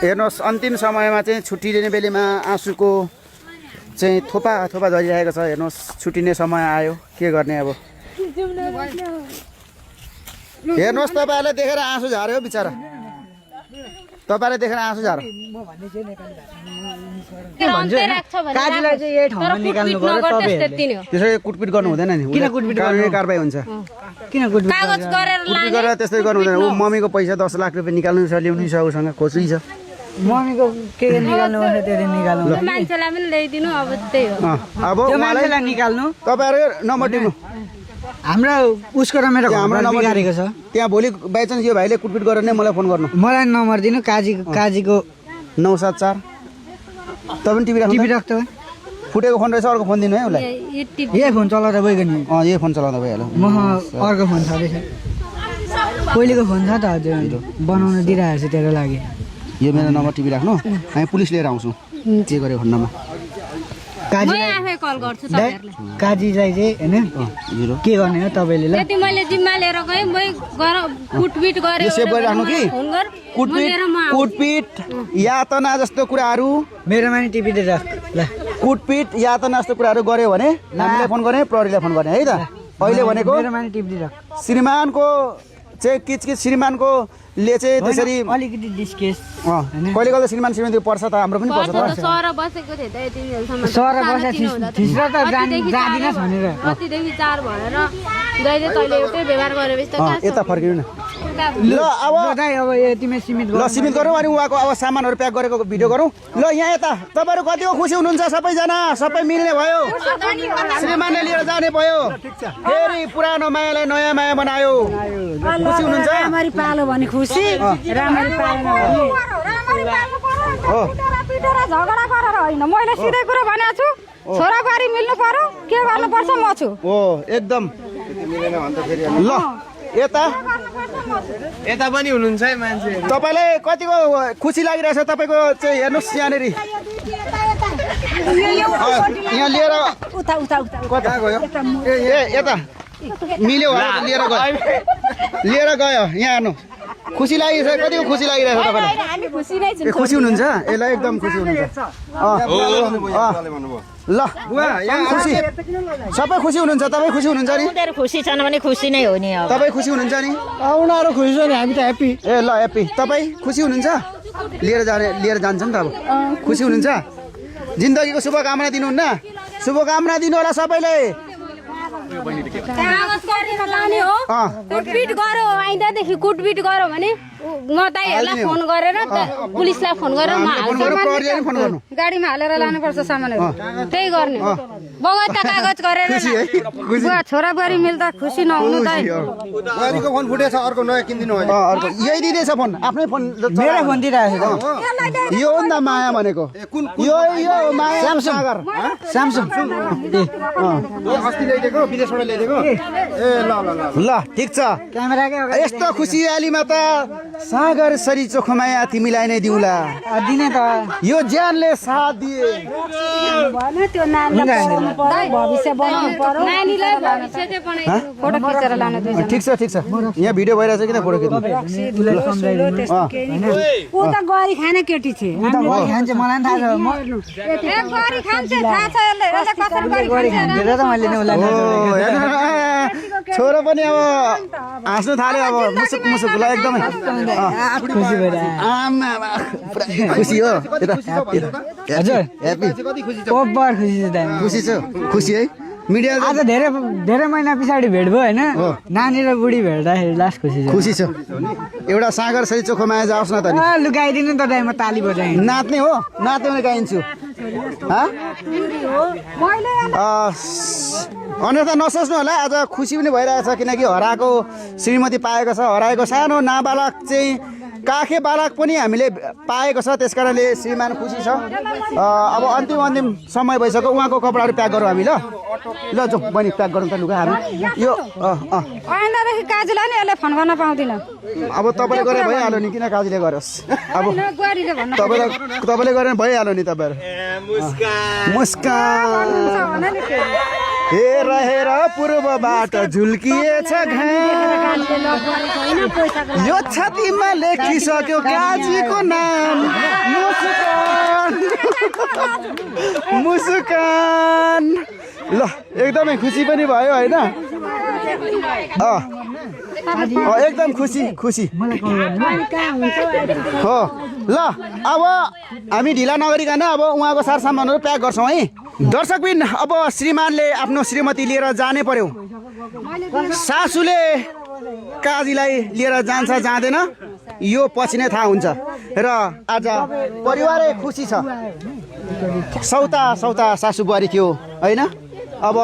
हेर्नुहोस् अन्तिम समयमा चाहिँ छुट्टी लिने बेलामा आँसुको चाहिँ थोपा थोपा झरिरहेको छ। हेर्नुहोस् छुट्टिने समय आयो, के गर्ने अब। हेर्नुहोस् तपाईँहरूले देखेर आँसु झार्यो बिचरा, तपाईँले देखेर आँसु झार। त्यसरी कुटपिट गर्नु हुँदैन नि, कानुनी कारबाही हुन्छ। कुटपिट गरेर त्यस्तै गर्नु हुँदैन। ऊ मम्मीको पैसा 10 लाख रुपियाँ निकाल्नु छ, ल्याउनु छ, उसँग खोज्नु छ। मम्मीको के निकाल्नु पर्छ त्यसले निकाल्नु। मान्छेलाई पनि ल्याइदिनु अब त्यही हो। अब मान्छेलाई निकाल्नु, तपाईँहरू नम्बर दिनु। हाम्रो उसको र मेरो हाम्रो नम्बर गाडीको छ। त्यहाँ भोलि बाइचान्स यो भाइले कुटपिट गरेर नै मलाई फोन गर्नु। मलाई नम्बर दिनु। काजीको 974। तपाईँ टिभी राख्नु। टिभी राख्छ। फुटेको फोन रहेछ, अर्को फोन दिनु है उसलाई। यही फोन चलाउँदा भइगयो नि। यही फोन चलाउँदा भइहाल्यो। म अर्को फोन छँदैछ, पहिलेको फोन छ त हजुर, बनाउन दिइरहेको छु तेरो लागि। यो मेरो नम्बर टिभी राख्नु, हामी पुलिस लिएर आउँछौँ के गर्यो खण्डमा। काजीलाई चाहिँ होइन के गर्ने हो तपाईँले? ल त्यति मैले जिम्मा लिएर गएँ, कुटपिट गरेँ। सेभ गरिराख्नु कि कुटपिट यातना जस्तो कुराहरू मेरोमा नि टिभी राख। ल कुटपिट यातना जस्तो कुराहरू गऱ्यो भने हामीलाई फोन गर्ने, प्रहरीलाई फोन गर्ने है त। अहिले भनेको मेरोमा नि टिभी राख। श्रीमानको चाहिँ किचकिच श्रीमानको ले चाहिँ त्यसरी अलिकति डिस्केस कहिले कहिले श्रीमान श्रीमती पर्छ त, हाम्रो पनि पर्छ त। सर बसेको थियो त यतिसम्म। सर बसेको थिस्रा त जादिनस् भनेर कतिदेखि 4 भएर जहिले तैले एउटै व्यवहार गरेपछि त यता फर्किनु न। ल अब तिमी सीमित ल सीमित गरौँ अनि उहाँको अब सामानहरू प्याक गरेको भिडियो गरौँ। ल यहाँ यता तपाईँहरू कतिको खुसी हुनुहुन्छ? सबैजना सबै मिल्ने भयो, श्रीमानले लिएर जाने भयो, फेरि पुरानो मायालाई नयाँ माया बनायो। खुसी हुनुहुन्छ? राम्ररी पालो भने खुसी, राम्ररी पालेन भने हो। पिटेर झगडा गरेर होइन, मैले सिधै कुरा भनेको छु। छोराबारी मिल्नु पर्यो, के गर्नुपर्छ म छु। हो एकदम। ल यता यता पनि हुनुहुन्छ है मान्छे। तपाईँलाई कतिको खुसी लागिरहेछ तपाईँको चाहिँ हेर्नुहोस् यहाँनिर यहाँ लिएर उता उता उता कता गयो? ए यता मिल्यो लिएर गयो। यहाँ हेर्नु खुसी लागिरहेछ, कतिको खुसी लागिरहेछ तपाईँलाई? हामी खुसी नै छौँ। खुसी हुनुहुन्छ? यसलाई एकदम खुसी हुनुहुन्छ। ल खुसी सबै खुसी हुनुहुन्छ? तपाईँ खुसी हुनुहुन्छ नि? उनीहरू खुसी छन् भने खुसी नै हो नि। तपाईँ खुसी हुनुहुन्छ नि? उनीहरू खुसी छ नि, हामी त ह्याप्पी। ए ल ह्याप्पी। तपाईँ खुसी हुनुहुन्छ? लिएर जान्छ नि त अब। खुसी हुनुहुन्छ? जिन्दगीको शुभकामना दिनुहुन्न? शुभकामना दिनु होला सबैले। कागज गरेर लाने हो। कुटपिट गर्यो, आइन्दादेखि कुटपिट गर्यो भने म दाइहरूलाई फोन गरेर पुलिसलाई फोन गरेर म हाल्छु। गाडीमा हालेर लानुपर्छ सामानहरू, त्यही गर्ने हो। बगैँचा कागज गरेर छोराबुहारी मिल्दा खुसी नहुनु त। बुहारीको फोन फुटेछ, अर्को नयाँ किनिदिनु हो। अर्को यही दिँदैछ फोन, आफ्नै फोन मेरो फोन दिइरहेको छ। यो हो नि त माया भनेको। यो माया सागर स्यामसङ अस्ति ल्याइदिएको, विदेशबाट ल्याइदिएको। ए ल ल ल ल ठिक छ। क्यामेराकै यस्तो खुसियालीमा त सागर सरी चोखमाया तिमीलाई नै दिउँला। दिने त यो ज्यानले साथ दिए। भने त्यो नानीलाई पढाउनु पर्यो, भविष्य बनाउनु पर्यो। नानीलाई भविष्य चाहिँ बनाइदिनु। फोटो खिचेर लानु दुई ठिक छ यहाँ भिडियो भइरहेछ किन फोटो खिच्नु? ऊ त गरी खाने केटी थिए। खान्छ मलाई पनि थाहा छ। एक गरी खान्छ, थाहा छ यसले कसरी गरी खान्छ। हेरेर त मैले नै उसलाई छोरो पनि अब हाँस्नु थाल्यो। अब मुसुक मुसुक ल एकदमै खुसी भइरहेको। खुसी हो हजुर ह्याप्पी ओभर खुसी छ दाइ। खुसी छु। खुसी है मिडिया आज धेरै महिना पछाडि भेट भयो होइन। नानी र बुढी भेट्दाखेरि लास्ट खुसी छ। खुसी छु। एउटा सागर सरी चोखो माया जाओस् न त नि। लुगाइदिनु त दाइ, म ताली बजाएँ। नाच्ने हो, नाच्ने भने गाइन्छु। अन्यथा नसोच्नु होला, आज खुसी पनि भइरहेछ किनकि हराएको श्रीमती पाएको छ। हराएको सानो नाबालक चाहिँ काखे बालक पनि हामीले पाएको छ, त्यस कारणले श्रीमान खुसी छ। अब अन्तिम समय भइसक्यो। उहाँको कपडाहरू प्याक गरौँ हामी। ल जाउँ बहिनी, प्याक गरौँ त लुगा हामी। यो आइन्दादेखि काजुलाई नि यसले फोन गर्न पाउँदिन। अब तपाईँले गरेर भइहाल्यो नि, किन काजीले गरोस्? अब बुहारीले भन्न तपाईँले गरेर भइहाल्यो नि। तपाईँहरू मुस्कान हेर हेर पूर्वबाट झुल्किएछ घाम, यो छातीमा लेखिसक्यो काजीको नाम। मुस्कान ल एकदमै खुसी पनि भयो होइन एकदम खुसी हो ल अब हामी ढिला नगरिकन अब उहाँको सरसामानहरू प्याक गर्छौँ है दर्शकबिन अब श्रीमानले आफ्नो श्रीमती लिएर जानै पर्यो सासूले काजीलाई लिएर जान्छ जाँदैन यो पछि नै थाहा हुन्छ र आज परिवारै खुसी छ सौता सासू बुहारी थियो होइन अब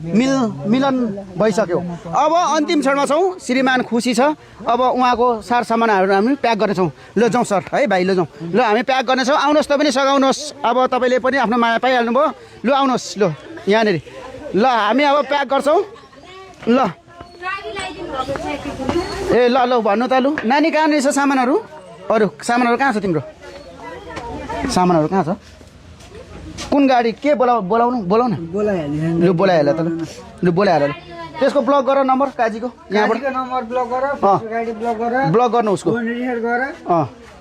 मिलन भइसक्यो अब अन्तिम क्षणमा छौँ श्रीमान खुसी छ अब उहाँको सारसामानहरू हामी प्याक गर्नेछौँ ल जाउँ सर है भाइ ल जाउँ ल हामी प्याक गर्नेछौँ आउनुहोस् त पनि सघाउनुहोस् अब तपाईँले पनि आफ्नो माया पाइहाल्नु भयो ल आउनुहोस् ल यहाँनिर ल हामी अब प्याक गर्छौँ ल ए ल भन्नु त लु नानी कहाँ रहेछ सामानहरू अरू सामानहरू कहाँ छ तिम्रो सामानहरू कहाँ छ कुन गाडी के बोलाउनु न लु बोलाइहाल त लु बोलाइहाल त्यसको ब्लक गर नम्बर काजीको यहाँबाट नम्बर ब्लक गर गाडी ब्लक गर ब्लक गर्नु उसको फोन रिसेट गर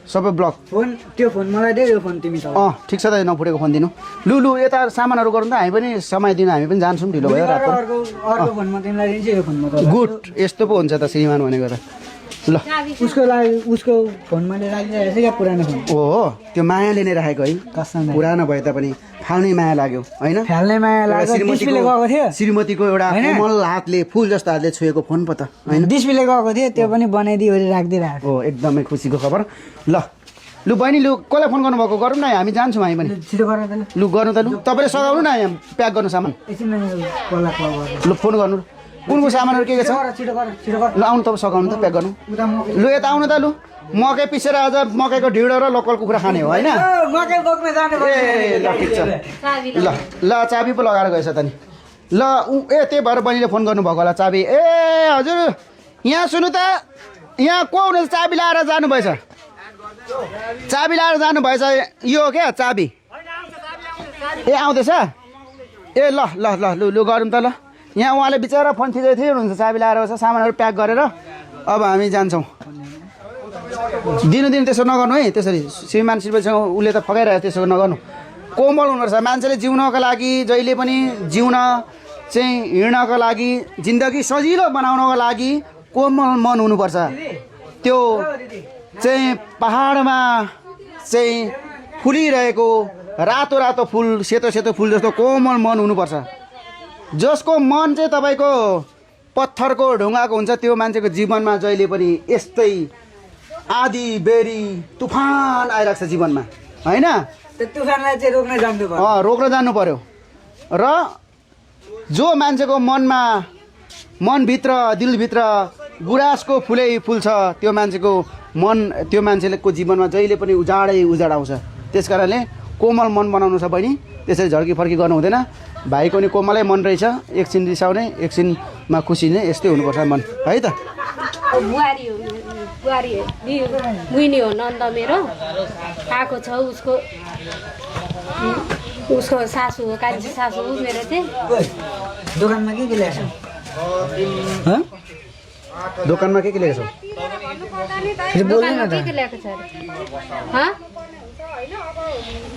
सबै ब्लक फोन त्यो फोन मलाई दे यो फोन तिमी छ ठिक छ त नफुटेको फोन दिनु लु यता सामानहरू गरौँ त हामी पनि समय दिनु हामी पनि जान्छौँ ढिलो भयो रात अर्को फोनमा तिमीलाई दिन्छु यो फोनमा गुड यस्तो पो हुन्छ त श्रीमान भनेको त ल उसको लागि उसको फोन मैले राखिरहेको छु क्या पुरानो फोन हो त्यो मायाले नै राखेको है कसम पुरानो भए तापनि फाल्ने माया लाग्यो होइन फाल्ने माया लाग्यो डिस्प्ले गएको थियो श्रीमतीको एउटा कोमल हातले फुल जस्तो हातले छोएको फोन पो त होइन डिस्प्ले गएको थियो त्यो पनि बनाइदियो राखिदिरहेको हो एकदमै खुसीको खबर लु बहिनी लु कसलाई फोन गर्नुभएको गरौँ न हामी जान्छौँ हामी पनि छिटो गर त लु गर्नु त लु तपाईँले सघाउनु न यहाँ प्याक गर्नु सामान लु फोन गर्नु कुन सामानहरू के छ ल आउनु तपाईँ सघाउनु त प्याक गर्नु लु यता आउनु त लु मकै पिसेर आज मकैको ढिँडो र लोकल कुखुरा खाने हो होइन ए ल ठिक छ ल चाबी पो लगाएर गएछ त नि ल त्यही भएर बहिनीले फोन गर्नुभएको होला चाबी ए हजुर यहाँ सुन्नु त यहाँ को हुनुहुन्छ चाबी लाएर जानुभएछ चाबी लाएर जानुभएछ यो क्या चाबी ए आउँदैछ ए ल गरौँ त ल यहाँ उहाँले बिचरा फोन थिच्दै थियो हुनुहुन्छ चाबी लाएर बस्छ सामानहरू प्याक गरेर अब हामी जान्छौँ दिनु त्यसो नगर्नु है त्यसरी श्रीमान श्रीमतीसँग उसले त फकाइरहेको त्यसो नगर्नु कोमल हुनुपर्छ मान्छेले जिउनको लागि जहिले पनि जिउन चाहिँ हिँड्नको लागि जिन्दगी सजिलो बनाउनको लागि कोमल मन हुनुपर्छ त्यो चाहिँ पहाडमा चाहिँ फुलिरहेको रातो फुल सेतो फुल जस्तो कोमल मन हुनुपर्छ जसको मन चाहिँ तपाईँको पत्थरको ढुङ्गाको हुन्छ त्यो मान्छेको जीवनमा जहिले पनि यस्तै आधी बेरी तुफान आइरहेको छ जीवनमा होइन तुफानलाई चाहिँ रोक्न जानु पर्यो र जो मान्छेको मनभित्र दिलभित्र गुराँसको फुलै फुल छ त्यो मान्छेको जीवनमा जहिले पनि उजाड आउँछ त्यस कारणले कोमल मन बनाउनु छ बहिनी त्यसरी झर्की फर्की गर्नु हुँदैन भाइको नि कोमलै मन रहेछ एकछिन रिसाउने एकछिनमा खुसी नै यस्तै हुनुपर्छ मन है त बुहारी बुइनी हो नन्द मेरो आएको छ उसको सासू हो कान्छी सासू हो मेरो चाहिँ दोकानमा के ल्याएछ दोकानमा के ल्याएको छौ दोकानमा के ल्याएको छ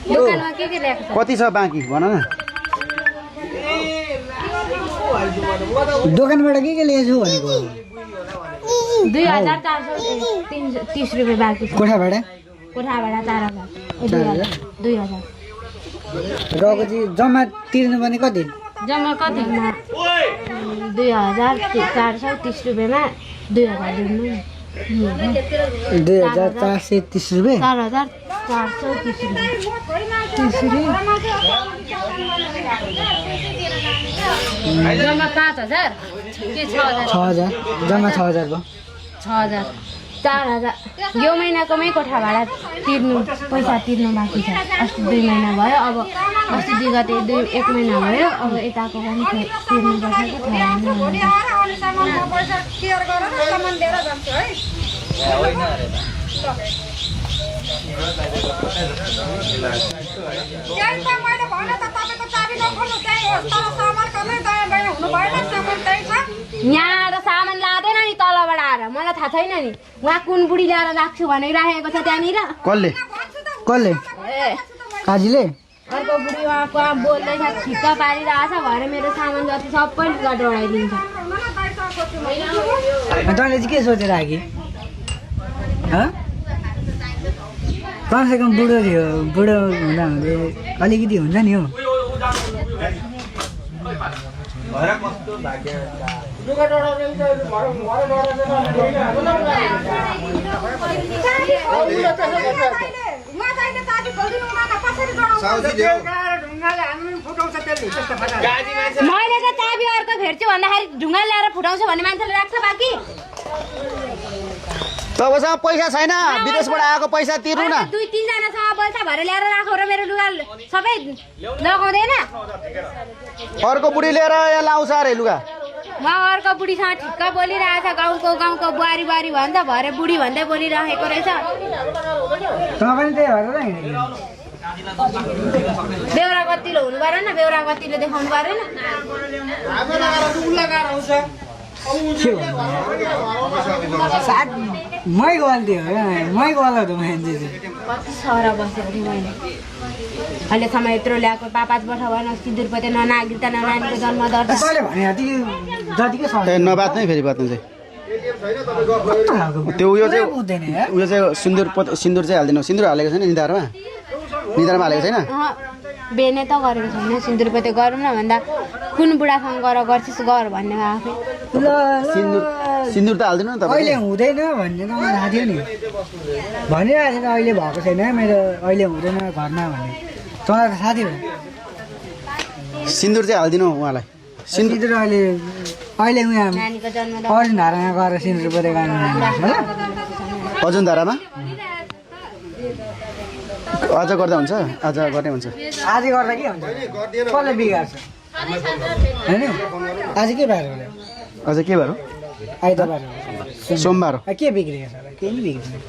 दोकानमा के ल्याएको छ कति छ बाँकी भन न दोकानबाट के ल्याएछु भनेको 2430 रुपियाँ बाँकी छ कोठा भाडा 4000 2000 रगो चाहिँ जम्मा तिर्नु भने कति जम्मा कति 2430 रुपियाँमा 2000 दिनु 2430 रुपियाँ 4430 रुपियाँ जम्मा 5000 के 6000 जम्मा 6000 भयो 6000 4000 यो महिनाकोमै कोठा भाडा पैसा तिर्नु बाँकी छ अस्ति 2 महिना भयो अब अस्ति 2 गते 1 महिना भयो अब यताको पनि तिर्नुपर्छ यहाँ त सामान लाँदैन नि तलबाट आएर मलाई थाहा छैन नि उहाँ कुन बुढी ल्याएर राख्छु भनेर राखेको छ त्यहाँनिर कसले काजीले अर्को बुढी उहाँको बोल्दैछ ठिक्क पारिरहेछ भएर मेरो सामान जति सबै लुगा डढाइदिन्छ तैँले चाहिँ के सोचेर आएँ कमसेकम बुढो थियो बुढो हुँदा हुँदै अलिकति हुन्छ नि हौ मैले त चाबी अर्को फेर्छु भन्दाखेरि ढुङ्गा ल्याएर फुटाउँछ भन्ने मान्छेले राख्छ बाँकी तपाईँसँग पैसा छैन विदेशबाट आएको पैसा तिर्नु न 2-3 जनासँग पैसा भएर ल्याएर राखौ र मेरो लुगा सबै लगाउँदैन अर्को बुढी लिएर यहाँ लाउँछ अरे लुगा म अर्को बुढीसँग ठिक्क बोलिरहेछ गाउँको बुहारी भन्छ भरे बुढी भन्दै बोलिरहेको रहेछ तँ पनि त्यही भएर हिँडेको बेहोरा गतिलो हुनु परेन बेहोरा गतिलो देखाउनु परेन मै गल्ती हो मै गलत हो मान्छे कति सहर बसेको थिएँ मैले अहिलेसम्म यत्रो ल्याएको 5-5 वर्ष भएन सिन्दुर पोते न नागरिकता न नानीको जन्म दर्ता तैँले भने जतिकै छ ए नबात नै फेरि बात्नु चाहिँ त्यो उयो चाहिँ सिन्दुर चाहिँ हालिदिनु सिन्दुर हालेको छैन निधारमा हालेको छैन बेने त गरेको छैन सिन्दुर पोते गरौँ न भन्दा कुन बुढासँग गर्छिस् गर भन्ने आफै सिन्दुर त हालिदिनु न तपाईँ अहिले हुँदैन भन्ने त मलाई थाहा थियो नि भनिरहेको थिएन अहिले भएको छैन मेरो अहिले हुँदैन घरमा भन्ने तँलाई त थाहा थियो सिन्दुर चाहिँ हालिदिनु उहाँलाई सिन्दुर अहिले उहाँ नानीको जन्म अर्जुन धारामा गएर सिन्दुर पोते गाड्नु अजुन धारामा अझ गर्दा हुन्छ आज गर्ने हुन्छ आज गर्दा के हुन्छ कसले बिगार्छ होइन आज के बार हो अझ के भयो आइतबार सोमबार हो के बिग्रेको छ केही नि बिग्रेन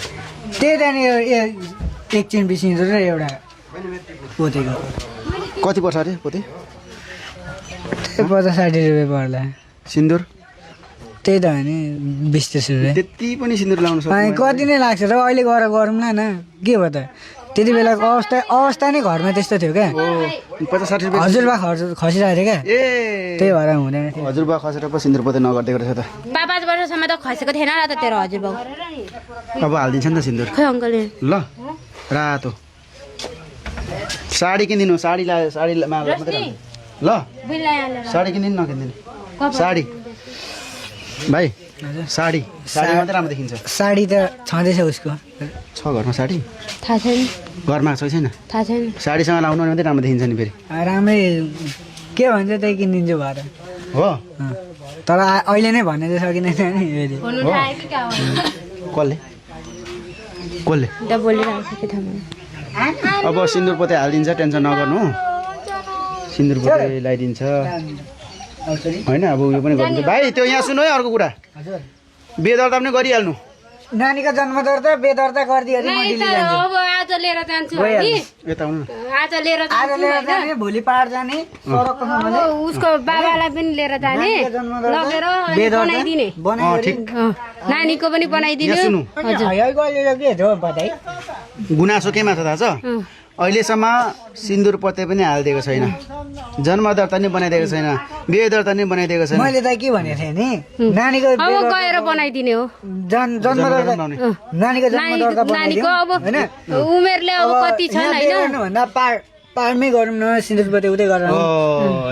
त्यही त्यहाँनिर एकछिन बिसिन्छ र एउटा पोतेको कति पर्छ अरे पोते 50-60 रुपियाँ पर्ला सिन्दुर त्यही त हो नि 20-30 रुपियाँ त्यति पनि सिन्दुर लाउनु सक्छ कति नै लाग्छ र अहिले गएर गरौँ न के भयो त त्यति बेलाको अवस्था नै घरमा त्यस्तो थियो क्या 50-60 रुपियाँ हजुरबा खसिरहेको थियो क्या ए त्यही भएर हुँदैन थियो हजुरबा खसेर पो सिन्दुर पोते नगरिदिएको रहेछ त 5 वर्षसम्म त खसेको थिएन र त तेरो हजुरबाउ अब हालिदिन्छ नि त सिन्दुर खै अङ्कलले ल रातो साडी किनिदिनु साडीमा मात्रै ल साडी किनिदिनु नकिनिदिनु साडी भाइ साडी मात्रै राम्रो देखिन्छ साडी त छँदैछ उसको छ घरमा साडी थाहा छैन घरमा छैन थाहा छैन साडीसँग लाउनु भने मात्रै राम्रो देखिन्छ नि फेरि राम्रै के भन्छ त्यही किनिदिन्छु भएर हो तर अहिले नै भन्ने चाहिँ सकिँदैन नि फेरि फोन उठाए कि क्या कसले त बोलिरहेको के थाहा अब सिन्दुर पोते हालिदिन्छ टेन्सन नगर्नु सिन्दुर पोते लगाइदिन्छ होइन अब उयो पनि गरिदिन्छ भाइ त्यो यहाँ सुन्नु है अर्को कुरा बेदर्ता पनि गरिहाल्नु नानीको जन्म दर्ता बेदर्ता गरिदियो भने म दिल्ली जान्छु अब आज लिएर जान्छु हामी यता आउनु न आज लिएर आज लिएर जाने भोलि पार जाने सडकको सामानले उसको बाबालाई पनि लिएर जाने लगेर बनाइदिने ठिक नानीको पनि बनाइदिने के हो बधाई गुनासो केमा छ थाहा छ अहिलेसम्म सिन्दुर पोते पनि हालिदिएको छैन जन्म दर्ता नि बनाइदिएको छैन बिहे दर्ता नि बनाइदिएको छैन मैले त के भनेको थिएँ नि नानीको अब गएर बनाइदिने हो जन्म दर्ता नानीको जन्म दर्ता नानीको अब उमेरले अब कति छ हैन भन्दा पारमै गरौँ न सिन्दुर पोते उतै गरौँ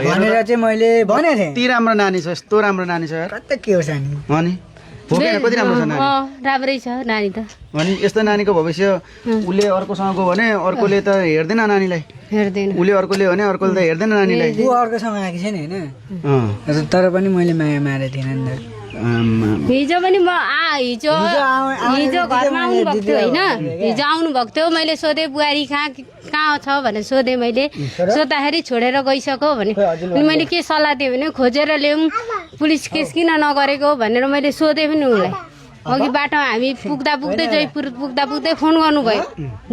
भनेर चाहिँ मैले भनेको थिएँ यति राम्रो नानी छ यस्तो राम्रो नानी छ कता के हो सानी अनि कति राम्रो छ नानी राम्रै छ नानी त अनि यस्तो नानीको भविष्य उसले अर्कोसँग गयो भने अर्कोले त हेर्दैन नानीलाई हेर्दैन उसले अर्कोले भने अर्कोले त हेर्दैन नानीलाई ऊ अर्कोसँग आएको छैन होइन तर पनि मैले माया मारेको थिइनँ नि त हिजो पनि म हिजो घरमा आउनु भएको थियो होइन हिजो आउनु भएको थियो मैले सोधेँ बुहारी कहाँ छ भनेर सोधेँ मैले सोद्धाखेरि छोडेर गइसक्यो भने अनि मैले के सल्लाह दिएँ भने खोजेर ल्याउँ पुलिस केस किन नगरेको भनेर मैले सोधेँ पनि उसलाई अघि बाटोमा हामी पुग्दै जयपुर पुग्दै फोन गर्नुभयो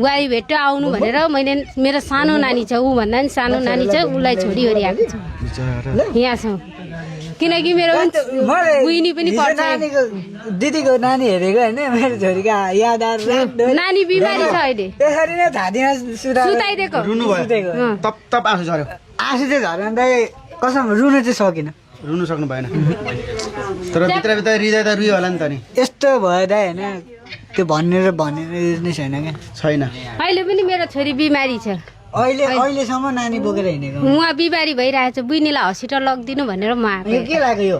बुहारी भेट्यो आउनु भनेर मैले मेरो सानो नानी छ ऊ भन्दा पनि सानो नानी छ उसलाई छोडिओरि आएको छ यहाँ छ किनकि मेरो बुइनी पनि पढ्छ दिदीको नानी हेरेको होइन मेरो छोरीको याद आएर नानी बिमारी छ अहिले त्यसरी नै छातीमा सुताइदिएको रुनु भयो तप तप आँसु झऱ्यो आँसु चाहिँ झर्न कसम रुनु चाहिँ सकिनँ रुनु सक्नु भएन तर भित्रभित्र हृदय त रुयो होला नि त नि यस्तो भयो दाइ होइन त्यो भनेर नै छैन क्या छैन अहिले पनि मेरो छोरी बिमारी छ अहिलेसम्म नानी बोकेर हिँडेको उहाँ बिमारी भइरहेछ बुइनीलाई हस्पिटल लगिदिनु भनेर म आएको के लाग्यो यो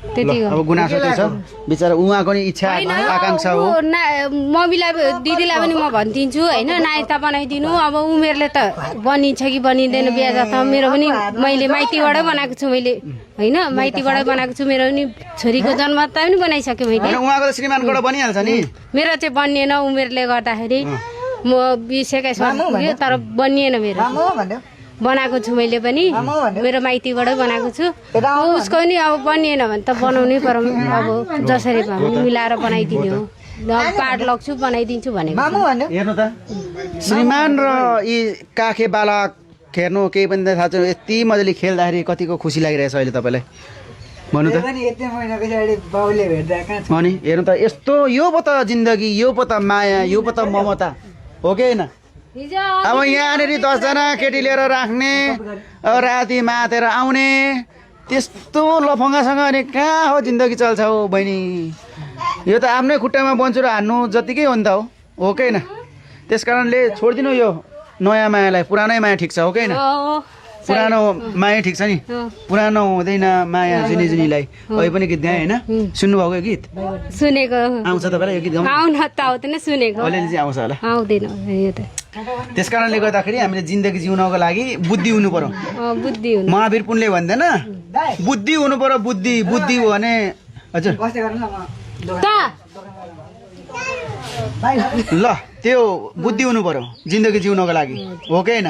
त्यति अब गुनासो चाहिँ छ बिचरा उहाँको नि इच्छा आकांक्षा हो मम्मीलाई दिदीलाई पनि म भनिदिन्छु होइन नायता बनाइदिनु अब उमेरले त बनिन्छ कि बनिँदैन बिहा त मेरो पनि मैले माइतीबाटै बनाएको छु मैले होइन माइतीबाटै बनाएको छु मेरो पनि छोरीको जन्मता पनि बनाइसकेँ मैले उहाँको त श्रीमानबाट बनिहाल्छ नि मेरो चाहिँ बनिएन उमेरले गर्दाखेरि म 20-21 वर्ष पुग्यो तर बनिएन मेरो बनाएको छु मैले पनि मेरो माइतीबाटै बनाएको छु उसको नि अब बनिएन भने त बनाउनै पर्यो अब जसरी भए पनि मिलाएर बनाइदिने हो पार्ट लग्छु बनाइदिन्छु भनेको हेर्नु त श्रीमान र यी काखे बालक हेर्नु केही पनि थाहा छैन यति मजाले खेल्दाखेरि कतिको खुसी लागिरहेछ अहिले तपाईँलाई भन्नु त अनि हेर्नु त यस्तो यो पो त जिन्दगी यो पो त माया यो पो त ममता हो कि होइन अब यहाँनिर 10 जना केटी लिएर राख्ने राति मातेर आउने त्यस्तो लफङ्गासँग अनि कहाँ हो जिन्दगी चल्छ हो बहिनी यो त आफ्नै खुट्टामा बन्छु र हान्नु जतिकै हो नि त हो कि होइन त्यस कारणले छोडिदिनु यो नयाँ मायालाई पुरानै माया ठिक छ हो कि होइन पुरानो माया ठिक छ नि पुरानो हुँदैन माया जुनी जुनीलाई अहिले पनि गीत गाएँ होइन सुन्नुभएको यो गीत सुनेको आउँछ तपाईँलाई यो गीत गाउनु आउन त आउँदैन सुनेको अलिअलि चाहिँ आउँछ होला आउँदैन यो त त्यस कारणले गर्दाखेरि हामीले जिन्दगी जिउनको लागि बुद्धि हुनु पर्यो बुद्धि हुनु महावीर पुनले भन्दैन बुद्धि हुनु पर्यो बुद्धि बुद्धि हो भने हजुर ल त्यो बुद्धि हुनु पर्यो जिन्दगी जिउनको लागि हो कि होइन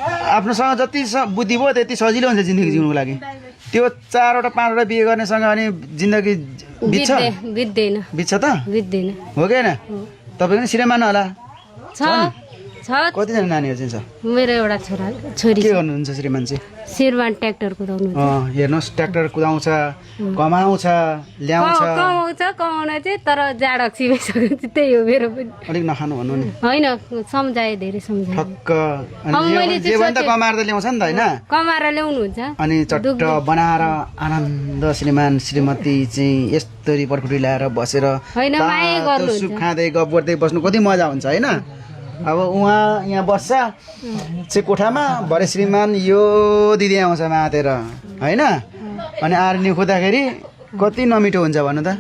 आफ्नोसँग जति बुद्धि भयो त्यति सजिलो हुन्छ जिन्दगी जिउनुको लागि त्यो 4वटा 5वटा बिहे गर्नेसँग अनि जिन्दगी बित्छ बित्छ त बित्दैन हो कि होइन तपाईँको पनि श्रीमान होला छ कतिजना नानीहरू चाहिँ छ मेरो एउटा छोरा छोरी के गर्नुहुन्छ श्रीमान चाहिँ श्रीमान ट्र्याक्टर कुदाउनु हेर्नुहोस् ट्र्याक्टर कुदाउँछ कमाउँछ ल्याउँछ कमाउन चाहिँ तर जाड अक्सिसकेपछि त्यही हो मेरो पनि अलिक नखानु भन्नु नि होइन सम्झाएँ धेरै सम्झाएँ ठक्क अनि जे भने त कमाएर त ल्याउँछ नि त होइन कमाएर ल्याउनुहुन्छ अनि चट्ट बनाएर आनन्द श्रीमान श्रीमती चाहिँ यस्तरी पर्कुटी ल्याएर बसेर सुप खाँदै गफ गर्दै बस्नु कति मजा हुन्छ होइन अब उहाँ यहाँ बस्छ चाहिँ कोठामा भरे श्रीमान यो दिदी आउँछ मातेर होइन अनि आएर निखुँदाखेरि कति नमिठो हुन्छ भन्नु त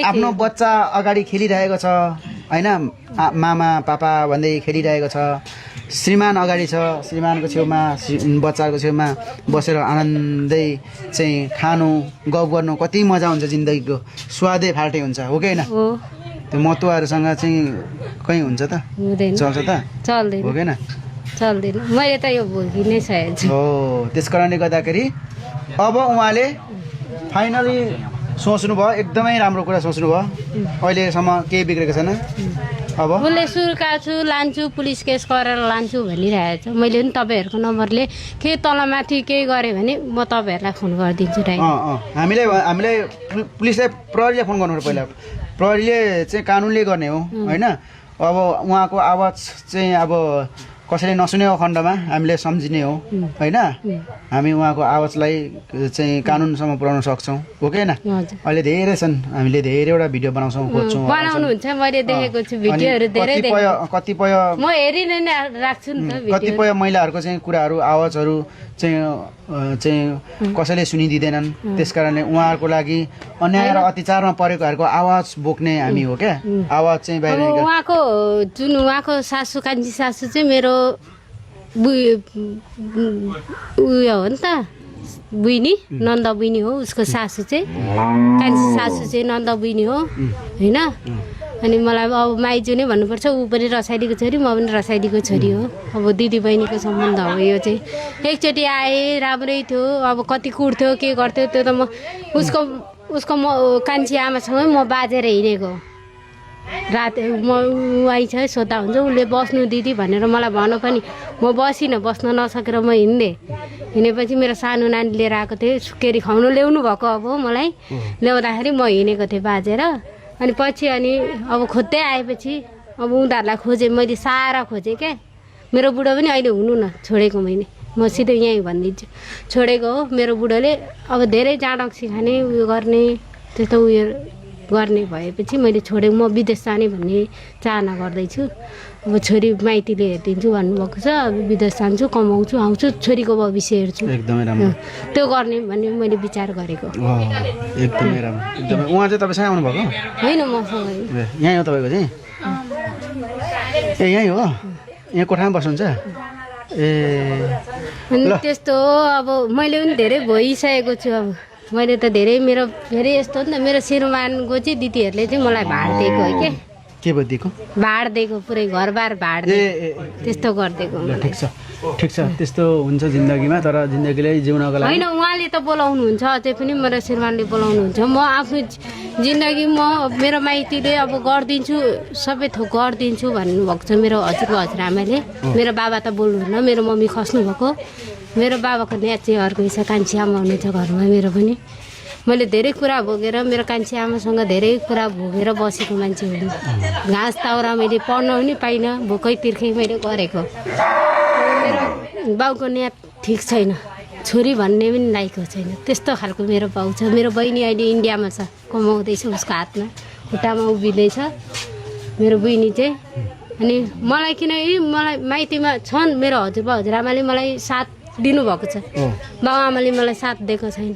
आफ्नो बच्चा अगाडि खेलिरहेको छ होइन मामा पापा भन्दै खेलिरहेको छ श्रीमान अगाडि छ श्रीमानको छेउमा बच्चाको छेउमा बसेर आनन्दै चाहिँ खानु गफ गर्नु कति मजा हुन्छ जिन्दगीको स्वादै फाल्टै हुन्छ हो कि होइन त्यो मतुवाहरूसँग चाहिँ कहीँ हुन्छ त चल्छ त चल्दैन हो कि होइन चल्दैन मैले त यो भोगी नै सकेको छु हो त्यस कारणले गर्दाखेरि अब उहाँले फाइनली सोच्नु भयो एकदमै राम्रो कुरा सोच्नु भयो अहिलेसम्म केही बिग्रेको छैन अब उसले सुर्काछु लान्छु पुलिस केस गरेर लान्छु भनिरहेको छ मैले पनि तपाईँहरूको नम्बरले केही तलमाथि केही गरेँ भने म तपाईँहरूलाई फोन गरिदिन्छु हामीलाई पुलिसलाई प्रहरीलाई फोन गर्नु पहिला प्रहरीले चाहिँ कानुनले गर्ने हो होइन अब उहाँको आवाज चाहिँ अब कसैले नसुने हो खण्डमा हामीले सम्झिने हो होइन हामी उहाँको आवाजलाई चाहिँ कानुनसम्म पुर्याउन सक्छौँ हो कि होइन अहिले धेरै छन् हामीले धेरैवटा भिडियो बनाउँछौँ खोज्छौँ बनाउनुहुन्छ मैले देखेको छु भिडियोहरू धेरै कतिपय म हेरि नै राख्छु नि त कतिपय महिलाहरूको चाहिँ कुराहरू आवाजहरू चाहिँ कसैले सुनिदिँदैनन् त्यस कारणले उहाँहरूको लागि अन्याय र अत्याचारमा परेकोहरूको आवाज बोक्ने हामी हो क्या आवाज चाहिँ बाहिर उहाँको जुन उहाँको सासू कान्छी सासू चाहिँ मेरो उयो हो नि त बुइनी नन्द बुइनी हो उसको सासू चाहिँ कान्छी सासू चाहिँ नन्द बुइनी हो होइन अनि मलाई अब माइजू नै भन्नुपर्छ ऊ पनि रसाइलीको छोरी म पनि रसाइलीको छोरी हो अब दिदी बहिनीको सम्बन्ध हो यो चाहिँ एकचोटि आएँ राम्रै थियो अब कति कुट्थ्यो के गर्थ्यो त्यो त म उसको म कान्छी आमासँगै म बाजेर हिँडेको राति म आइ छ सोद्धा हुन्छ उसले बस्नु दिदी भनेर मलाई भन पनि म बसिनँ बस्न नसकेर म हिँडेपछि मेरो सानो नानी लिएर आएको थिएँ सुकेरी खुवाउनु ल्याउनु भएको अब मलाई ल्याउँदाखेरि म हिँडेको थिएँ बाजेर अनि पछि अनि अब खोज्दै आएपछि अब उनीहरूलाई खोजेँ मैले सारा खोजेँ क्या मेरो बुढो पनि अहिले हुनु न छोडेको मैले म सिधै यहीँ भनिदिन्छु छोडेको हो मेरो बुढोले अब धेरै जाँड रक्सी खाने उयो गर्ने त्यस्तो उयो गर्ने भएपछि मैले छोडेँ म विदेश जाने भन्ने चाहना गर्दैछु अब छोरी माइतीले हेरिदिन्छु भन्नुभएको छ अब विदेश जान्छु कमाउँछु आउँछु छोरीको भविष्य हेर्छु एकदमै राम्रो त्यो गर्ने भन्ने मैले विचार गरेको एकदमै राम्रो एकदमै उहाँ चाहिँ तपाईँसँग आउनुभएको होइन मसँग यहीँ हो तपाईँको चाहिँ ए यहीँ हो यहाँ कोठामा बस्नुहुन्छ ए अनि त्यस्तो हो अब मैले पनि धेरै भइसकेको छु अब मैले त धेरै मेरो फेरि यस्तो हो नि त मेरो श्रीमानको चाहिँ दिदीहरूले चाहिँ मलाई भाड दिएको हो क्या के भइदिएको भाड दिएको पुरै घरबार भाड दिएको त्यस्तो गरिदिएको ठिक छ ठिक छ त्यस्तो हुन्छ जिन्दगीमा तर जिन्दगीले जिउनको लागि होइन उहाँले त बोलाउनुहुन्छ अझै पनि मेरो श्रीमानले बोलाउनुहुन्छ म आफ्नो जिन्दगी म मेरो माइतीले अब गरिदिन्छु सबै थोक गरिदिन्छु भन्नुभएको छ मेरो हजुरआमाले मेरो बाबा त बोल्नुहुन्न मेरो मम्मी खस्नुभएको मेरो बाबाको न्याज चाहिँ अर्को छ कान्छी आमा हुनुहुन्छ घरमा मेरो पनि मैले धेरै कुरा भोगेर मेरो कान्छी आमासँग धेरै कुरा भोगेर बसेको मान्छे हुनु घाँस ताउरा मैले पढ्न पनि पाइनँ भोकै तिर्खै मैले गरेको मेरो बाउको न्याज ठिक छैन छोरी भन्ने पनि लायकको छैन त्यस्तो खालको मेरो बाउ छ मेरो बहिनी अहिले इन्डियामा छ कमाउँदैछ उसको हातमा खुट्टामा उभिँदैछ मेरो बहिनी चाहिँ अनि मलाई किन मलाई माइतीमा छन् मेरो हजुरआमाले मलाई साथ दिनुभएको छ बाउआमाले मलाई साथ दिएको छैन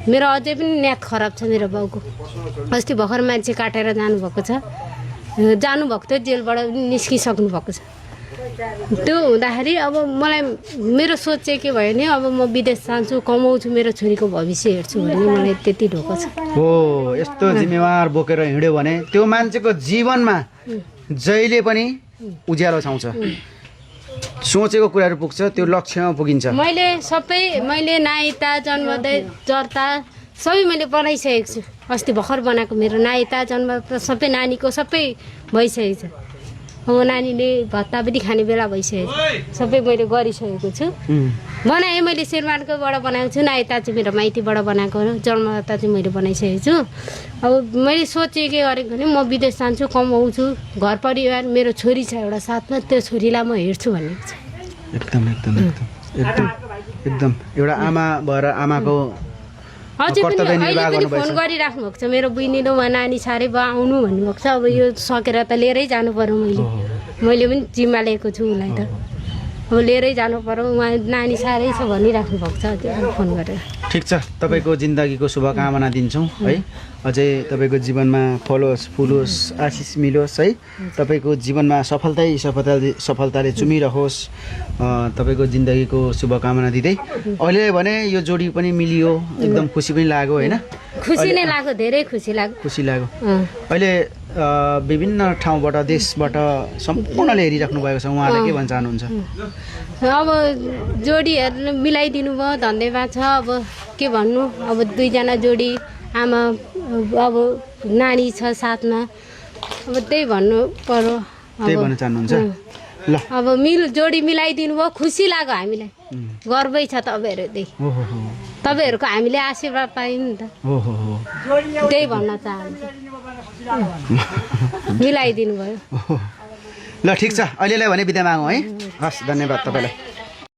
मेरो अझै पनि न्यात खराब छ मेरो बाउको अस्ति भर्खर मान्छे काटेर जानुभएको छ जानुभएको थियो जेलबाट निस्किसक्नु भएको छ त्यो हुँदाखेरि अब मलाई मेरो सोच चाहिँ के भयो भने अब म विदेश जान्छु कमाउँछु मेरो छोरीको भविष्य हेर्छु भन्ने मलाई त्यति ढोको छ हो यस्तो जिम्मेवार बोकेर हिँड्यो भने त्यो मान्छेको जीवनमा जहिले पनि उज्यालो छाउँछ सोचेको कुराहरू पुग्छ त्यो लक्ष्यमा पुगिन्छ मैले नाइता जन्मदै जर्ता सबै मैले बनाइसकेको छु अस्ति भर्खर बनाएको मेरो नाइता जन्म सबै नानीको सबै भइसकेको छ अब नानीले भत्ता पनि खाने बेला भइसकेको छ सबै मैले गरिसकेको छु बनाएँ मैले श्रीमानकोबाट बनाएको छु नाइता चाहिँ मेरो माइतीबाट बनाएको जन्मदाता चाहिँ मैले बनाइसकेको छु अब मैले सोचेँ के गरेको भने म विदेश जान्छु कमाउँछु घर परिवार मेरो छोरी छ एउटा साथमा त्यो छोरीलाई म हेर्छु भनेको छ एकदम एकदम एकदम एकदम एकदम एउटा आमा भएर आमाको अझै पनि अहिले पनि फोन गरिराख्नु भएको छ मेरो बहिनीले उहाँ नानी साह्रै भयो आउनु भन्नुभएको छ अब यो सकेर त लिएरै जानु पर्यो मैले पनि जिम्मा लिएको छु उसलाई त अब लिएरै जानु पर्यो उहाँ नानी साह्रै छ भनिराख्नु भएको छ अझै फोन गरेर ठिक छ तपाईँको जिन्दगीको शुभकामना दिन्छौँ है अझै तपाईँको जीवनमा फलोस् फुलोस् आशिष मिलोस् है तपाईँको जीवनमा सफलताले चुमिरहोस् तपाईँको जिन्दगीको शुभकामना दिँदै अहिले भने यो जोडी पनि मिलियो एकदम खुसी पनि लाग्यो होइन खुसी नै लाग्यो धेरै खुसी लाग्यो अहिले विभिन्न ठाउँबाट देशबाट सम्पूर्णले हेरिराख्नु भएको छ उहाँले के भन्न चाहनुहुन्छ अब जोडीहरू मिलाइदिनु भयो धन्यवाद छ अब के भन्नु अब दुईजना जोडी आमा अब नानी छ साथमा अब त्यही भन्नु पर्यो त्यही भन्न चाहनुहुन्छ ल अब जोडी मिलाइदिनु भयो खुसी लाग्यो हामीलाई गर्वै छ तपाईँहरूको हामीले आशीर्वाद पायौँ नि त त्यही भन्न चाहन्छु मिलाइदिनु भयो ल ठिक छ अहिलेलाई भने बिदा मागौँ है हस् धन्यवाद तपाईँलाई